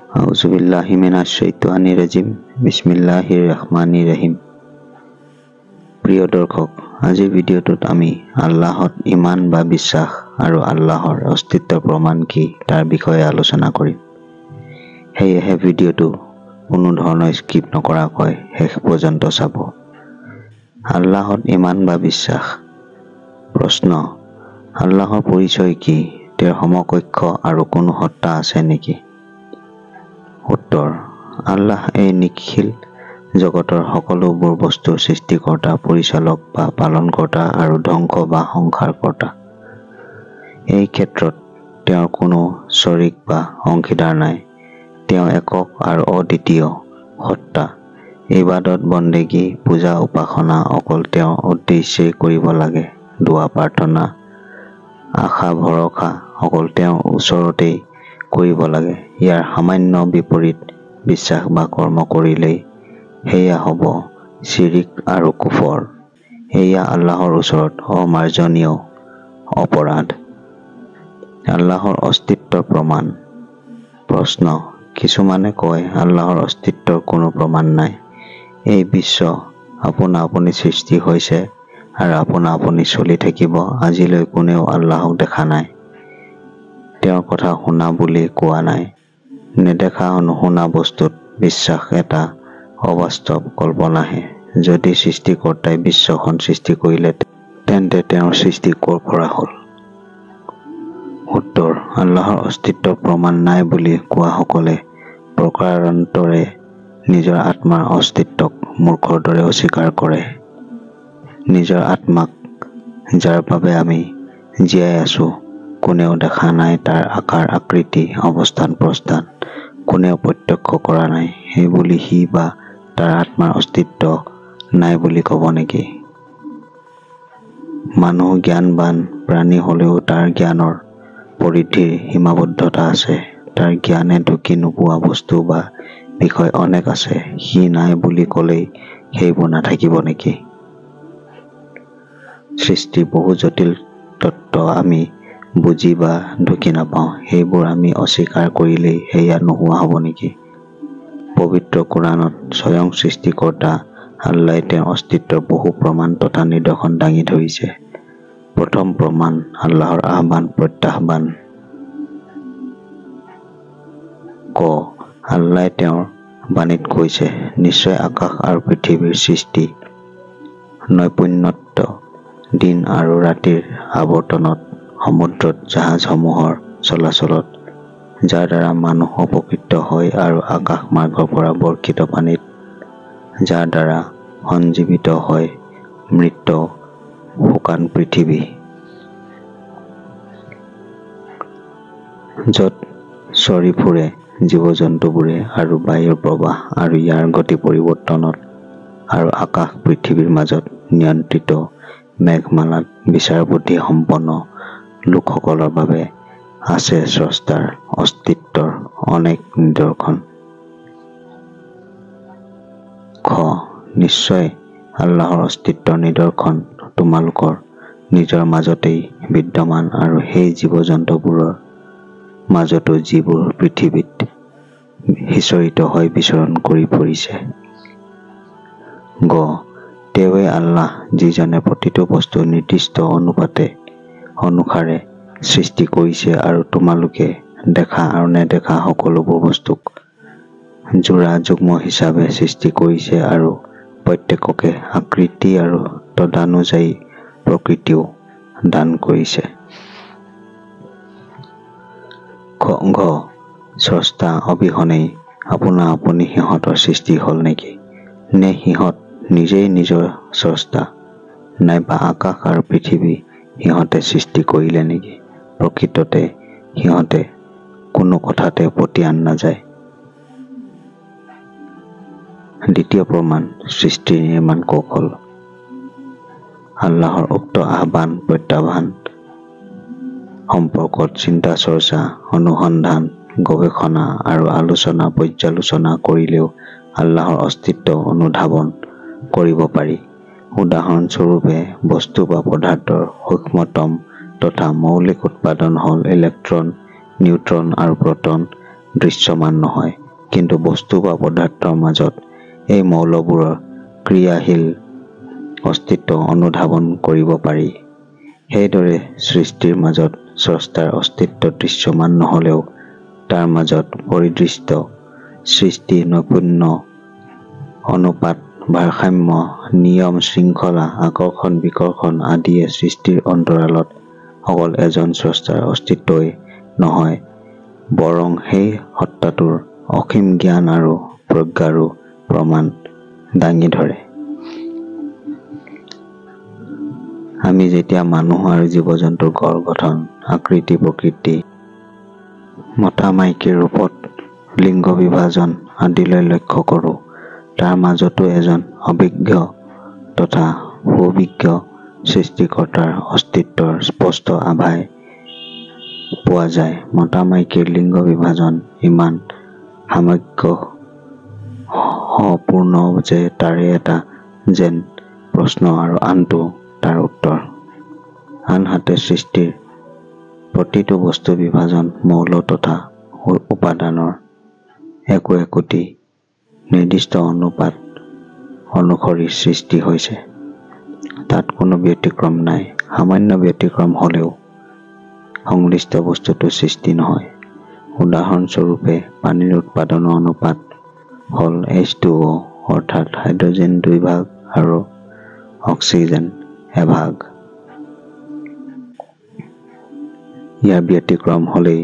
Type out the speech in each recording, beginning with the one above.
আউযুবিল্লাহি মিনাশ শাইতানিৰ ৰাজিম। বিসমিল্লাহিৰ ৰহমানিৰ ৰহিম। প্ৰিয় দৰ্শক, আজিৰ ভিডিঅ'টোত আমি আল্লাহত ইমান বা বিশ্বাস আৰু আল্লাহৰ অস্তিত্বৰ প্ৰমাণ কি তাৰ বিষয়ে আলোচনা কৰিম। সেয়েহে ভিডিঅ'টো কোনো ধৰণৰ স্কিপ নকৰাকৈ শেষ পৰ্যন্ত চাব। আল্লাহত ইমান বা বিশ্বাস। প্ৰশ্ন: আল্লাহৰ পৰিচয় কি? তেওঁৰ সমকক্ষ আৰু কোনো সত্তা আছে নেকি? উত্তৰ: আল্লাহ এই নিখিল জগতৰ সকলোবোৰ বস্তুৰ সৃষ্টিকৰ্তা, পৰিচালক বা পালনকৰ্তা আৰু ধ্বংস বা সংহাৰকৰ্তা। এই ক্ষেত্ৰত তেওঁৰ কোনো শৰীক বা অংশীদাৰ নাই। তেওঁ একক আৰু অদ্বিতীয় সত্তা। ইবাদত, বন্দেগী, পূজা, উপাসনা অকল তেওঁৰ উদ্দেশ্যেই কৰিব লাগে। দোৱা প্ৰাৰ্থনা, আশা ভৰসা অকল তেওঁৰ ওচৰতেই কৰিব লাগে। ইয়াৰ সামান্য বিপৰীত বিশ্বাস বা কৰ্ম কৰিলেই সেয়া হ'ব শিৰিক আৰু কুফৰ। এয়া আল্লাহৰ ওচৰত অমাৰ্জনীয় অপৰাধ। আল্লাহৰ অস্তিত্বৰ প্ৰমাণ। প্ৰশ্ন: কিছুমানে কয় আল্লাহৰ অস্তিত্বৰ কোনো প্ৰমাণ নাই। এই বিশ্ব আপোনা আপুনি সৃষ্টি হৈছে আৰু আপোনা আপুনি চলি থাকিব। আজিলৈ কোনেও আল্লাহক দেখা নাই, তেওঁৰ কথা শুনা বুলি কোৱা নাই। নেদেখা নুশুনা বস্তুত বিশ্বাস এটা অবাস্তৱ কল্পনাহে। যদি সৃষ্টিকৰ্তাই বিশ্বখন সৃষ্টি কৰিলে তেন্তে তেওঁৰ সৃষ্টি ক'ৰ পৰা হ'ল? উত্তৰ: আল্লাহৰ অস্তিত্বৰ প্ৰমাণ নাই বুলি কোৱাসকলে প্ৰকাৰান্তৰে নিজৰ আত্মাৰ অস্তিত্বক মূৰ্খৰ দৰে অস্বীকাৰ কৰে। নিজৰ আত্মাক, যাৰ বাবে আমি জীয়াই আছো, কোনেও দেখা নাই। তাৰ আকাৰ আকৃতি, অৱস্থান প্ৰস্থান কোনেও প্ৰত্যক্ষ কৰা নাই। সেইবুলি সি বা তাৰ আত্মাৰ অস্তিত্ব নাই বুলি ক'ব নেকি? মানুহ জ্ঞানবান প্ৰাণী হ'লেও তাৰ জ্ঞানৰ পৰিধিৰ সীমাবদ্ধতা আছে। তাৰ জ্ঞানে ঢুকি নোপোৱা বস্তু বা বিষয় অনেক আছে। সি নাই বুলি ক'লেই সেইবোৰ নাথাকিব নেকি? সৃষ্টিৰ বহু জটিল তত্ত্ব আমি বুজি বা ঢুকি নাপাওঁ। সেইবোৰ আমি অস্বীকাৰ কৰিলেই সেয়া নোহোৱা হ'ব নেকি? পবিত্ৰ কোৰাণত স্বয়ং সৃষ্টিকৰ্তা আল্লাহে তেওঁৰ অস্তিত্বৰ বহু প্ৰমাণ তথা নিদৰ্শন দাঙি ধৰিছে। প্ৰথম প্ৰমাণ: আল্লাহৰ আহ্বান প্ৰত্যাহ্বান। ক. আল্লাহে তেওঁৰ বাণীত কৈছে, নিশ্চয় আকাশ আৰু পৃথিৱীৰ সৃষ্টি, নৈপুণ্যত, দিন আৰু ৰাতিৰ আৱৰ্তনত, সমুদ্ৰত জাহাজসমূহৰ চলাচলত, যাৰ দ্বাৰা মানুহ উপকৃত হয় আৰু আকাশ মাৰ্গৰ পৰা বৰ্ষিত পানীত, যাৰ দ্বাৰা সঞ্জীৱিত হয় মৃত শুকান পৃথিৱী, য'ত চৰি ফুৰে জীৱ-জন্তুবোৰে, আৰু বায়ুৰ প্ৰবাহ আৰু ইয়াৰ গতি পৰিৱৰ্তনত, আৰু আকাশ পৃথিৱীৰ মাজত নিয়ন্ত্ৰিত মেঘমালাত বিচাৰ বুদ্ধি সম্পন্ন লোকসকলৰ বাবে আছে স্ৰষ্টাৰ অস্তিত্বৰ অনেক নিদৰ্শন। খ. নিশ্চয় আল্লাহৰ অস্তিত্বৰ নিদৰ্শন তোমালোকৰ নিজৰ মাজতেই বিদ্যমান আৰু সেই জীৱ-জন্তুবোৰৰ মাজতো যিবোৰ পৃথিৱীত সিঁচৰিত হৈ বিচৰণ কৰি ফুৰিছে। গ. তেওঁৱেই আল্লাহ যিজনে প্ৰতিটো বস্তু নিৰ্দিষ্ট অনুসাৰে সৃষ্টি কৰিছে আৰু তোমালোকে দেখা আৰু নেদেখা সকলোবোৰ বস্তুক যোৰা যুগ্ম হিচাপে সৃষ্টি কৰিছে আৰু প্ৰত্যেককে আকৃতি আৰু তদানুযায়ী প্ৰকৃতিও দান কৰিছে। ঘ. স্ৰষ্টা অবিহনেই আপোনা আপুনি সিহঁতৰ সৃষ্টি হ'ল নেকি? নে সিহঁত নিজেই নিজৰ স্ৰষ্টা? নাইবা আকাশ আৰু পৃথিৱী সিহঁতে সৃষ্টি কৰিলে নেকি? প্ৰকৃততে সিহঁতে কোনো কথাতে পতিয়ন নাযায়। দ্বিতীয় প্ৰমাণ: সৃষ্টিৰ নিৰ্মাণ কৌশল। আল্লাহৰ উক্ত আহ্বান প্ৰত্যাহ্বান সম্পৰ্কত চিন্তা চৰ্চা, অনুসন্ধান, গৱেষণা আৰু আলোচনা পৰ্যালোচনা কৰিলেও আল্লাহৰ অস্তিত্ব অনুধাৱন কৰিব পাৰি। উদাহৰণস্বৰূপে, বস্তু বা পদাৰ্থৰ সূক্ষ্মতম তথা মৌলিক উপাদান হ'ল ইলেক্ট্ৰন, নিউট্ৰন আৰু প্ৰটন। দৃশ্যমান নহয়, কিন্তু বস্তু বা পদাৰ্থৰ মাজত এই মৌলবোৰৰ ক্ৰিয়াশীল অস্তিত্ব অনুধাৱন কৰিব পাৰি। সেইদৰে সৃষ্টিৰ মাজত স্ৰষ্টাৰ অস্তিত্ব দৃশ্যমান নহ'লেও তাৰ মাজত পৰিদৃষ্ট সৃষ্টি নৈপুণ্য, অনুপাত, ভাৰসাম্য, নিয়ম, শৃংখলা, আকৰ্ষণ, বিকৰ্ষণ আদিয়ে সৃষ্টিৰ অন্তৰালত অকল এজন স্ৰষ্টাৰ অস্তিত্বই নহয়, বৰং সেই সত্তাটোৰ অসীম জ্ঞান আৰু প্ৰজ্ঞাৰো প্ৰমাণ দাঙি ধৰে। আমি যেতিয়া মানুহ আৰু জীৱ-জন্তুৰ গঢ় গঠন, আকৃতি প্ৰকৃতি, মতা মাইকীৰ ৰূপত, লিংগ বিভাজন আদিলৈ লক্ষ্য কৰোঁ, তাৰ মাজতো এজন অভিজ্ঞ তথা সুবিজ্ঞ সৃষ্টিকৰ্তাৰ অস্তিত্বৰ স্পষ্ট আভাস পোৱা যায়। মতা মাইকীৰ লিংগ বিভাজন ইমান সামঞ্জস্যপূৰ্ণ যে তাৰে এটা যেন প্ৰশ্ন আৰু আনটো তাৰ উত্তৰ। আনহাতে সৃষ্টিৰ প্ৰতিটো বস্তু বিভাজন মৌল তথা উপাদানৰ একো একোটি নিৰ্দিষ্ট অনুপাত অনুসৰি সৃষ্টি হৈছে। তাত কোনো ব্যতিক্ৰম নাই। সামান্য ব্যতিক্ৰম হ'লেও সংশ্লিষ্ট বস্তুটো সৃষ্টি নহয়। উদাহৰণস্বৰূপে পানীৰ উৎপাদনৰ অনুপাত হ'ল H2O, অৰ্থাৎ হাইড্ৰজেন 2 ভাগ আৰু অক্সিজেন 1 ভাগ। ইয়াৰ ব্যতিক্ৰম হ'লেই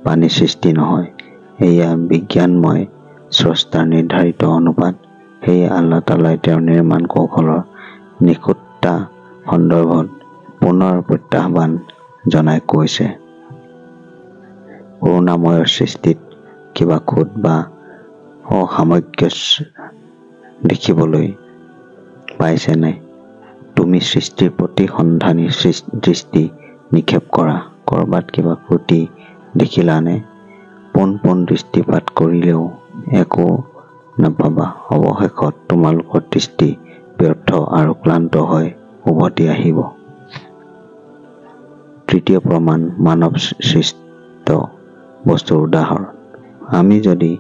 পানী সৃষ্টি নহয়। এয়া বিজ্ঞানময় স্ৰষ্টাৰ নিৰ্ধাৰিত অনুপাত। সেয়ে আল্লাহ তাআলাই তেওঁৰ নিৰ্মাণ কৌশলৰ নিখুঁততা সন্দৰ্ভত পুনৰ প্ৰত্যাহ্বান জনাই কৈছে, কৰুণাময়ৰ সৃষ্টিত কিবা খুঁত বা অসামঞ্জস্য দেখিবলৈ পাইছেনে? তুমি সৃষ্টিৰ প্ৰতি সন্ধানী দৃষ্টি নিক্ষেপ কৰা, কৰবাত কিবা ত্ৰুটি দেখিলানে? পোন দৃষ্টিপাত কৰিলেও একো নাপাবা। অৱশেষত তোমালোকৰ দৃষ্টি ব্যৰ্থ আৰু ক্লান্ত হৈ উভতি আহিব। তৃতীয় প্ৰমাণ মানৱ সৃষ্ট বস্তুৰ উদাহৰণ। আমি যদি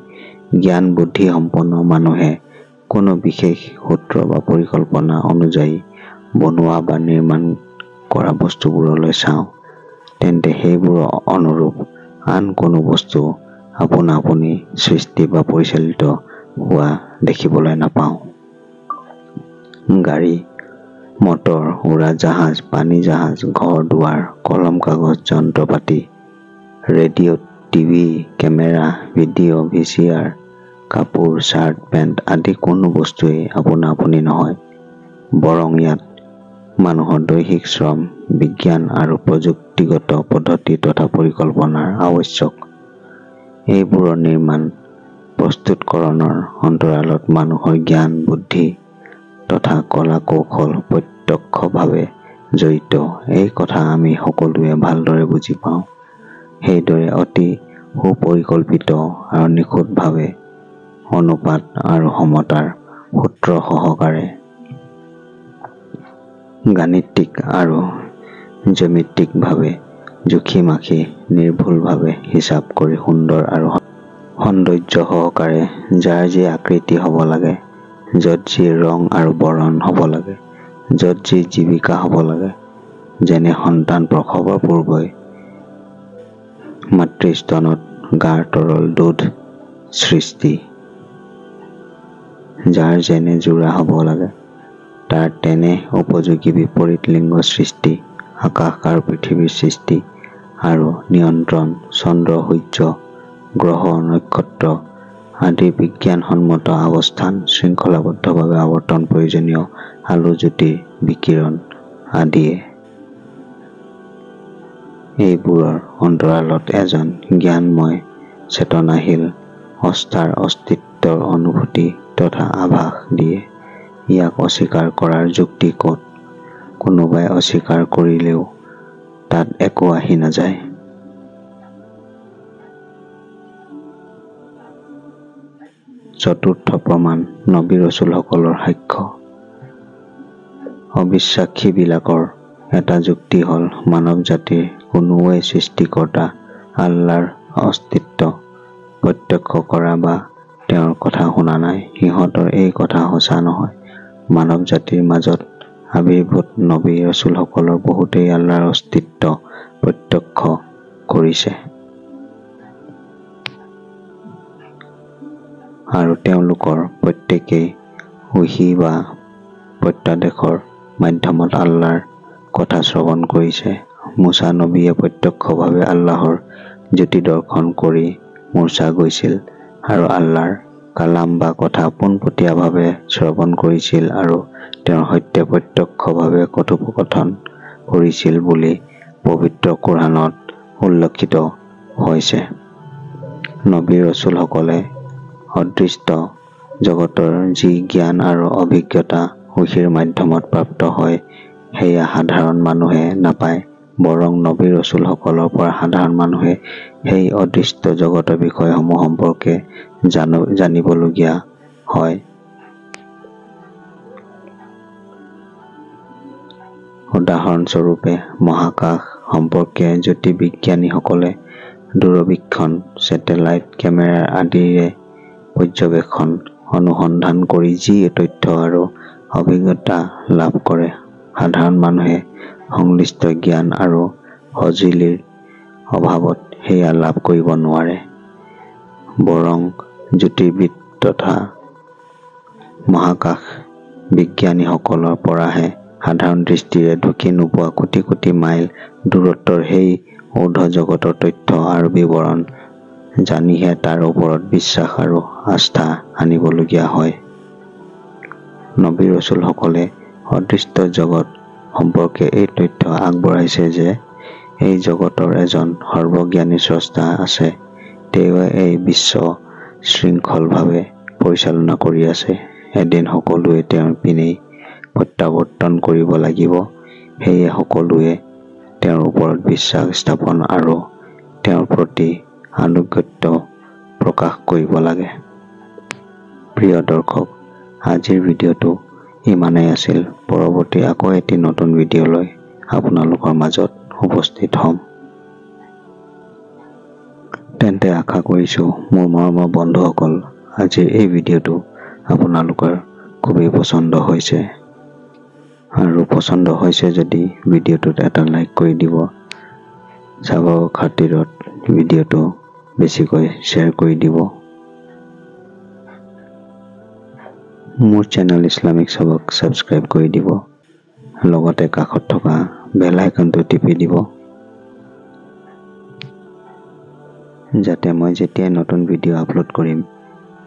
জ্ঞান বুদ্ধি সম্পন্ন মানুহে কোনো বিশেষ সূত্ৰ বা পৰিকল্পনা অনুযায়ী বনোৱা বা নিৰ্মাণ কৰা বস্তুবোৰলৈ চাওঁ, তেন্তে সেইবোৰৰ অনুৰূপ আন কোনো বস্তু আপোনা আপুনি সৃষ্টি বা পৰিচালিত হোৱা দেখিবলৈ নাপাওঁ। গাড়ী মটৰ, উৰা জাহাজ, পানী জাহাজ, ঘৰ দুৱাৰ, কলম কাগজ, যন্ত্ৰপাতি, radio', TV, camera, video', VCR, কাপোৰ, চাৰ্ট, পেণ্ট আদি কোনো বস্তুৱেই আপোনা আপুনি নহয়, বৰং ইয়াত মানুহৰ দৈহিক শ্ৰম, বিজ্ঞান আৰু প্ৰযুক্তিগত পদ্ধতি তথা পৰিকল্পনাৰ আৱশ্যক। এইবোৰৰ নিৰ্মাণ প্ৰস্তুতকৰণৰ অন্তৰালত মানুহৰ জ্ঞান বুদ্ধি তথা কলা কৌশল প্ৰত্যক্ষভাৱে জড়িত। এই কথা আমি সকলোৱে ভালদৰে বুজি পাওঁ। সেইদৰে অতি সুপৰিকল্পিত আৰু নিখুঁতভাৱে অনুপাত আৰু সমতাৰ সূত্ৰ সহকাৰে গাণিতিক আৰু জ্যামিতিকভাৱে জুখি মাখি নিৰ্ভুলভাৱে হিচাপ কৰি সুন্দৰ আৰু সৌন্দৰ্য সহকাৰে যাৰ যি আকৃতি হ'ব লাগে, য'ত যি ৰং আৰু বৰণ হ'ব লাগে, য'ত যি জীৱিকা হ'ব লাগে, যেনে সন্তান প্ৰসৱৰ পূৰ্বে মাতৃস্তনত গাৰ তৰল দুধ সৃষ্টি, যাৰ যেনে যোৰা হ'ব লাগে, তাৰ তেনে উপযোগী বিপৰীত লিংগ সৃষ্টি, আকাশ আৰু পৃথিৱীৰ সৃষ্টি আৰু নিয়ন্ত্ৰণ, চন্দ্ৰ সূৰ্য গ্ৰহ নক্ষত্ৰ আদিৰ বিজ্ঞানসন্মত অৱস্থান, শৃংখলাবদ্ধভাৱে আৱৰ্তন, প্ৰয়োজনীয় আলোকজ্যোতিৰ বিকিৰণ আদিয়ে এইবোৰৰ অন্তৰালত এজন জ্ঞানময় চেতনাশীল সত্তাৰ অস্তিত্বৰ অনুভূতি তথা আভাস দিয়ে। ইয়াক অস্বীকাৰ কৰাৰ যুক্তি ক'ত? কোনোবাই অস্বীকাৰ কৰিলেও তাত একো আহি নাযায়। চতুৰ্থ প্ৰমাণ নবী ৰসুলসকলৰ সাক্ষ্য। অবিশ্বাসীবিলাকৰ এটা যুক্তি হ'ল, মানৱ জাতিৰ কোনোৱে সৃষ্টিকৰ্তা আল্লাহৰ অস্তিত্ব প্ৰত্যক্ষ কৰা বা তেওঁৰ কথা শুনা নাই। সিহঁতৰ এই কথা সঁচা নহয়। মানৱ জাতিৰ মাজত আবিৰ্ভূত নবী ৰচুলসকলৰ বহুতেই আল্লাহৰ অস্তিত্ব প্ৰত্যক্ষ কৰিছে আৰু তেওঁলোকৰ প্ৰত্যেকেই ওহী বা প্ৰত্যাদেশৰ মাধ্যমত আল্লাহৰ কথা শ্ৰৱণ কৰিছে। মুছা নবীয়ে প্ৰত্যক্ষভাৱে আল্লাহৰ জ্যোতি দৰ্শন কৰি মূৰ্ছা গৈছিল আৰু আল্লাহৰ কালাম বা কথা পোনপটীয়াভাৱে শ্ৰৱণ কৰিছিল আৰু তেওঁৰ সৈতে প্ৰত্যক্ষভাৱে কথোপকথন কৰিছিল বুলি পবিত্ৰ কোৰআনত উল্লেখিত হৈছে। নবী ৰচুলসকলে অদৃষ্ট জগতৰ যি জ্ঞান আৰু অভিজ্ঞতা ওহীৰ মাধ্যমত প্ৰাপ্ত হয় সেয়া সাধাৰণ মানুহে নাপায়, বৰং নবী ৰচুলসকলৰ পৰা সাধাৰণ মানুহে সেই অদৃষ্ট জগতৰ বিষয়সমূহ সম্পৰ্কে জানিবলগীয়া হয়। উদাহৰণস্বৰূপে মহাকাশ সম্পৰ্কে জ্যোতিৰ্বিজ্ঞানীসকলে দূৰবীক্ষণ, ছেটেলাইট কেমেৰা আদিৰে পৰ্যবেক্ষণ অনুসন্ধান কৰি যি তথ্য আৰু অভিজ্ঞতা লাভ কৰে, সাধাৰণ মানুহে সংশ্লিষ্ট জ্ঞান আৰু সঁজুলিৰ অভাৱত সেয়া লাভ কৰিব নোৱাৰে। বৰং জ্যোতিৰ্বিদ তথা মহাকাশ বিজ্ঞানীসকলৰ পৰাহে সাধাৰণ দৃষ্টিৰে ঢুকি নোপোৱা কোটি কোটি মাইল দূৰত্বৰ সেই ঊৰ্ধ জগতৰ তথ্য আৰু বিৱৰণ জানিহে তাৰ ওপৰত বিশ্বাস আৰু আস্থা আনিবলগীয়া হয়। নবী ৰচুলসকলে অদৃষ্ট জগত সম্পৰ্কে এই তথ্য আগবঢ়াইছে যে এই জগতৰ এজন সৰ্বজ্ঞানী স্ৰষ্টা আছে। তেওঁৱে এই বিশ্ব শৃংখলভাৱে পৰিচালনা কৰি আছে। এদিন সকলোৱে তেওঁৰ পিনেই প্ৰত্যাৱৰ্তন কৰিব লাগিব। সেয়ে সকলোৱে তেওঁৰ ওপৰত বিশ্বাস স্থাপন আৰু তেওঁৰ প্ৰতি আনুগত্য প্ৰকাশ কৰিব লাগে। প্ৰিয় দৰ্শক, আজিৰ ভিডিঅ'টো ইমানেই আছিল। পৰৱৰ্তী আকৌ এটি নতুন ভিডিঅ' লৈ আপোনালোকৰ মাজত উপস্থিত হ'ম। তেন্তে আশা কৰিছোঁ মোৰ মৰমৰ বন্ধুসকল, আজিৰ এই ভিডিঅ'টো আপোনালোকৰ খুবেই পচন্দ হৈছে। আৰু পচন্দ হৈছে যদি ভিডিঅ'টোত এটা লাইক কৰি দিব। চাবৰ খাতিৰত ভিডিঅ'টো বেছিকৈ শ্বেয়াৰ কৰি দিব। মোৰ চেনেল ইছলামিক চাবক ছাবস্ক্ৰাইব কৰি দিব। লগতে কাষত থকা বেল আইকনটো টিপি দিব, যাতে মই যেতিয়াই নতুন ভিডিঅ' আপলোড কৰিম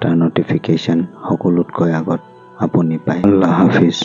তাৰ নটিফিকেশ্যন সকলোতকৈ আগত আপুনি পায়। আল্লাহ হাফিজ।